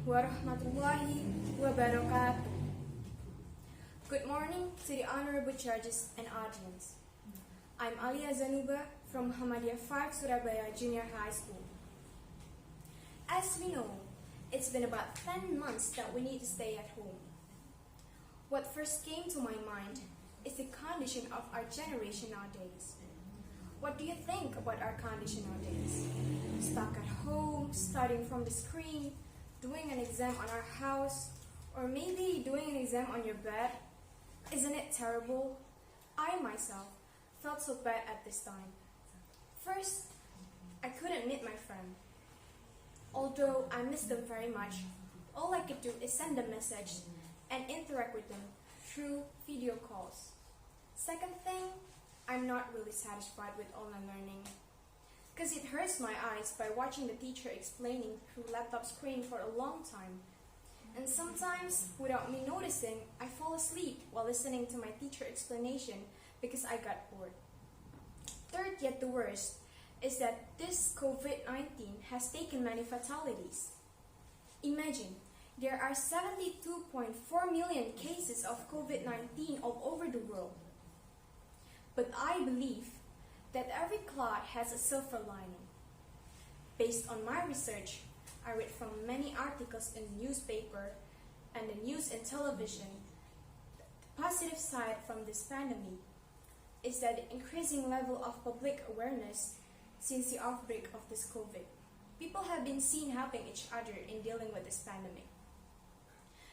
warahmatullahi wabarakatuh. Good morning to the honorable judges and audience. I'm Aaliyah Zannuba from Muhammadiyah 5 Surabaya Junior High School. As we know, it's been about 10 months that we need to stay at home. What first came to my mind is the condition of our generation nowadays. What do you think about our condition nowadays? Stuck at home, studying from the screen, doing an exam on our house, or maybe doing an exam on your bed? Isn't it terrible? I myself felt so bad at this time. First, I couldn't meet my friend. Although I miss them very much, all I could do is send a message and interact with them through video calls. Second thing, I'm not really satisfied with online learning, because it hurts my eyes by watching the teacher explaining through laptop screen for a long time. And sometimes, without me noticing, I fall asleep while listening to my teacher explanation because I got bored. Third, yet the worst, is that this COVID-19 has taken many fatalities. Imagine, there are 72.4 million cases of COVID-19 all over the world. But I believe that every cloud has a silver lining. Based on my research, I read from many articles in newspaper and the news and television. The positive side from this pandemic is that the increasing level of public awareness since the outbreak of this COVID. People have been seen helping each other in dealing with this pandemic.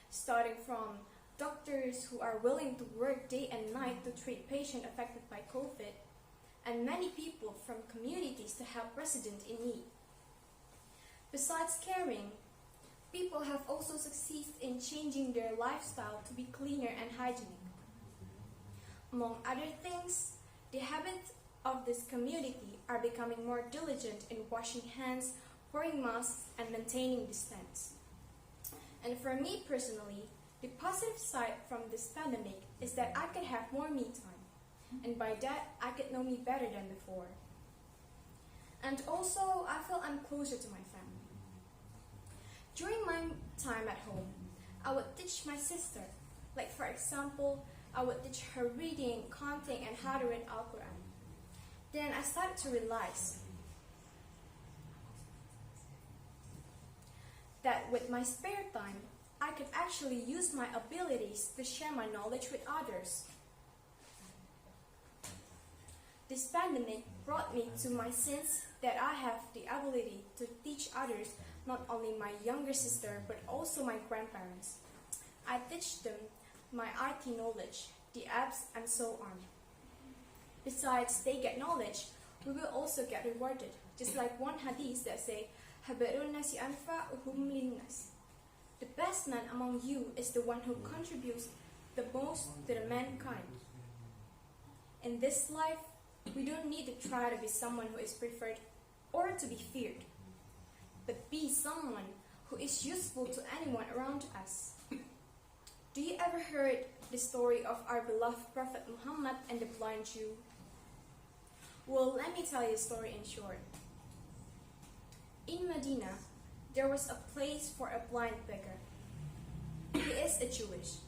Starting from doctors who are willing to work day and night to treat patients affected by COVID, and many people from communities to help residents in need. Besides caring, people have also succeeded in changing their lifestyle to be cleaner and hygienic. Among other things, the habits of this community are becoming more diligent in washing hands, wearing masks, and maintaining distance. And for me personally, the positive side from this pandemic is that I could have more me time, and by that, I could know me better than before. And also, I feel I'm closer to my family. During my time at home, I would teach my sister. Like for example, I would teach her reading, counting, and how to read Al-Quran. Then I started to realize that with my spare time, I could actually use my abilities to share my knowledge with others. This pandemic brought me to my sense that I have the ability to teach others, not only my younger sister, but also my grandparents. I teach them my IT knowledge, the apps, and so on. Besides, they get knowledge, we will also get rewarded, just like one hadith that say, "Habarun nasi anfa'uhum linnas." The best man among you is the one who contributes the most to the mankind. In this life, we don't need to try to be someone who is preferred or to be feared, but be someone who is useful to anyone around us. Do you ever heard the story of our beloved Prophet Muhammad and the blind Jew? Well, let me tell you a story in short. In Medina, there was a place for a blind beggar. He is a Jewish.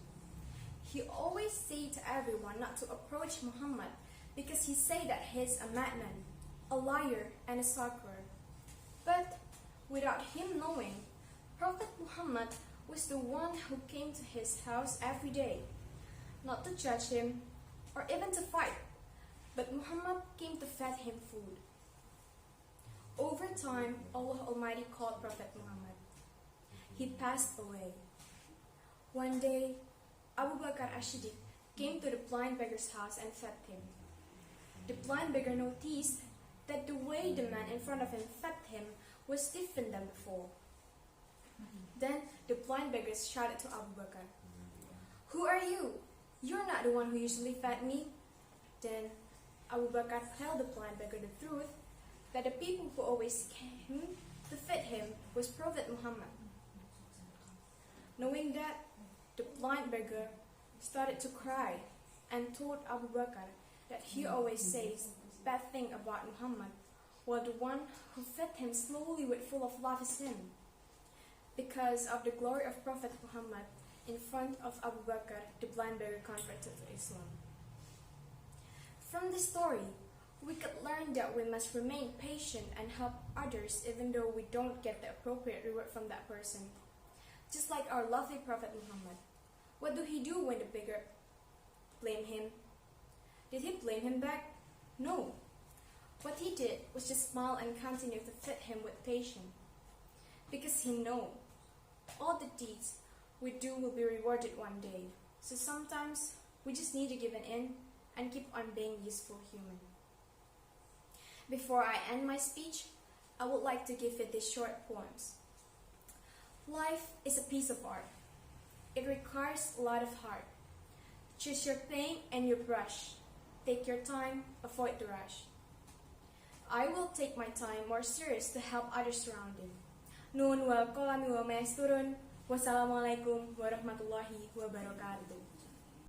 He always said to everyone not to approach Muhammad because he said that he is a madman, a liar, and a sorcerer. But without him knowing, Prophet Muhammad was the one who came to his house every day, not to judge him or even to fight, but Muhammad came to feed him food. Over time, Allah Almighty called Prophet Muhammad. He passed away. One day, Abu Bakr as-Siddiq came to the blind beggar's house and fed him. The blind beggar noticed that the way the man in front of him fed him was different than before. Then the blind beggar shouted to Abu Bakr, "Who are you? You're not the one who usually fed me." Then Abu Bakr told the blind beggar the truth, that the people who always came to feed him was Prophet Muhammad. Knowing that, the blind beggar started to cry and told Abu Bakr that he always says bad thing about Muhammad, while the one who fed him slowly with full of love is him. Because because of the glory of Prophet Muhammad in front of Abu Bakr, the blind beggar converted to Islam. From this story, we could learn that we must remain patient and help others even though we don't get the appropriate reward from that person. Just like our lovely Prophet Muhammad, what do he do when the beggar blamed him? Did he blame him back? No. What he did was just smile and continue to feed him with patience. Because he knows all the deeds we do will be rewarded one day. So sometimes we just need to give in and keep on being useful human. Before I end my speech, I would like to give you these short poems. Life is a piece of art. It requires a lot of heart. Choose your paint and your brush. Take your time, avoid the rush. I will take my time more serious to help others surrounding. Nun wal qalami wa ma yasturun. Wassalamualaikum warahmatullahi wabarakatuh.